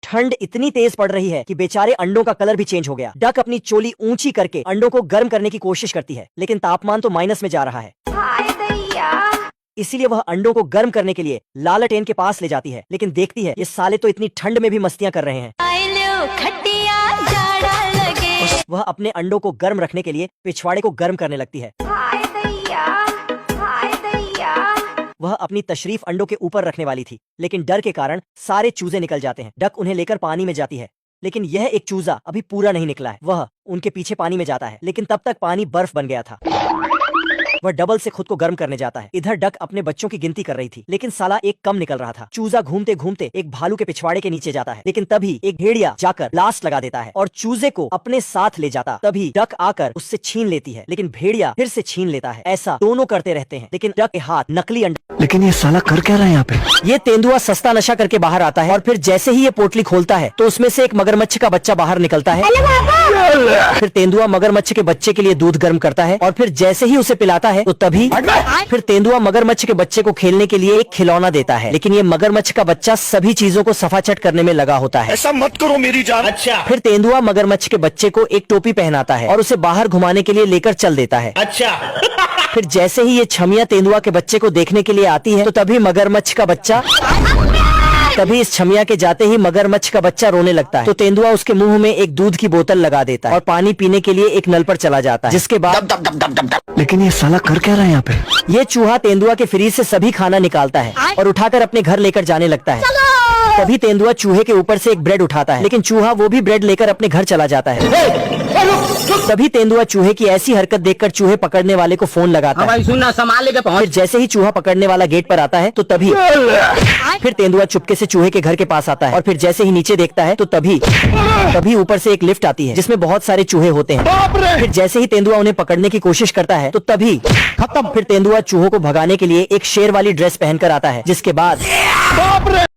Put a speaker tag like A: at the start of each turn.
A: ठंड इतनी तेज पड़ रही है कि बेचारे अंडों का कलर भी चेंज हो गया। डक अपनी चोली ऊंची करके अंडों को गर्म करने की कोशिश करती है, लेकिन तापमान तो माइनस में जा रहा है। इसीलिए वह अंडों को गर्म करने के लिए लालटेन के पास ले जाती है, लेकिन देखती है ये साले तो इतनी ठंड में भी मस्तियां कर रहे हैं। वह अपने अंडों को गर्म रखने के लिए पिछवाड़े को गर्म करने लगती है। वह अपनी तशरीफ अंडों के ऊपर रखने वाली थी, लेकिन डर के कारण सारे चूजे निकल जाते हैं। डक उन्हें लेकर पानी में जाती है, लेकिन यह एक चूजा अभी पूरा नहीं निकला है। वह उनके पीछे पानी में जाता है, लेकिन तब तक पानी बर्फ बन गया था। वह डबल से खुद को गर्म करने जाता है। इधर डक अपने बच्चों की गिनती कर रही थी, लेकिन साला एक कम निकल रहा था। चूजा घूमते घूमते एक भालू के पिछवाड़े के नीचे जाता है, लेकिन तभी एक भेड़िया जाकर ब्लास्ट लगा देता है और चूजे को अपने साथ ले जाता। तभी डक आकर उससे छीन लेती है, लेकिन भेड़िया फिर से छीन लेता है। ऐसा दोनों करते रहते हैं, लेकिन डक के हाथ नकली अंडा।
B: लेकिन ये साला कर क्या रहा है यहाँ पे?
A: ये तेंदुआ सस्ता नशा करके बाहर आता है और फिर जैसे ही ये पोटली खोलता है तो उसमें से एक मगरमच्छ का बच्चा बाहर निकलता है। फिर तेंदुआ मगरमच्छ के बच्चे के लिए दूध गर्म करता है और फिर जैसे ही उसे पिलाता है तो तभी फिर तेंदुआ मगरमच्छ के बच्चे को खेलने के लिए एक खिलौना देता है, लेकिन ये मगरमच्छ का बच्चा सभी चीजों को सफाचट करने में लगा होता है।
B: ऐसा मत करो मेरी जान।
A: अच्छा। फिर तेंदुआ मगरमच्छ के बच्चे को एक टोपी पहनाता है और उसे बाहर घुमाने के लिए लेकर चल देता है।
B: अच्छा।
A: फिर जैसे ही ये छमिया तेंदुआ के बच्चे को देखने के लिए आती है तो तभी इस छमिया के जाते ही मगरमच्छ का बच्चा रोने लगता है। तो तेंदुआ उसके मुंह में एक दूध की बोतल लगा देता है और पानी पीने के लिए एक नल पर चला जाता है, जिसके बाद
B: लेकिन ये साला कर क्या रहा है यहाँ पे?
A: ये चूहा तेंदुआ के फ्रीज से सभी खाना निकालता है और उठाकर अपने घर लेकर जाने लगता है। तभी तेंदुआ चूहे के ऊपर से एक ब्रेड उठाता है, लेकिन चूहा वो भी ब्रेड लेकर अपने घर चला जाता है। तभी तेंदुआ चूहे की ऐसी हरकत देखकर चूहे पकड़ने वाले को फोन लगाता है।
C: सुनना संभाल लेके पहुंच।
A: फिर जैसे ही चूहा पकड़ने वाला गेट पर आता है तो तभी फिर तेंदुआ चुपके से चूहे के घर के पास आता है और फिर जैसे ही नीचे देखता है तो तभी ऊपर से एक लिफ्ट आती है जिसमें बहुत सारे चूहे होते हैं। फिर जैसे ही तेंदुआ उन्हें पकड़ने की कोशिश करता है तो तभी खत्म। फिर तेंदुआ चूहों को भगाने के लिए एक शेर वाली ड्रेस पहनकर आता है, जिसके बाद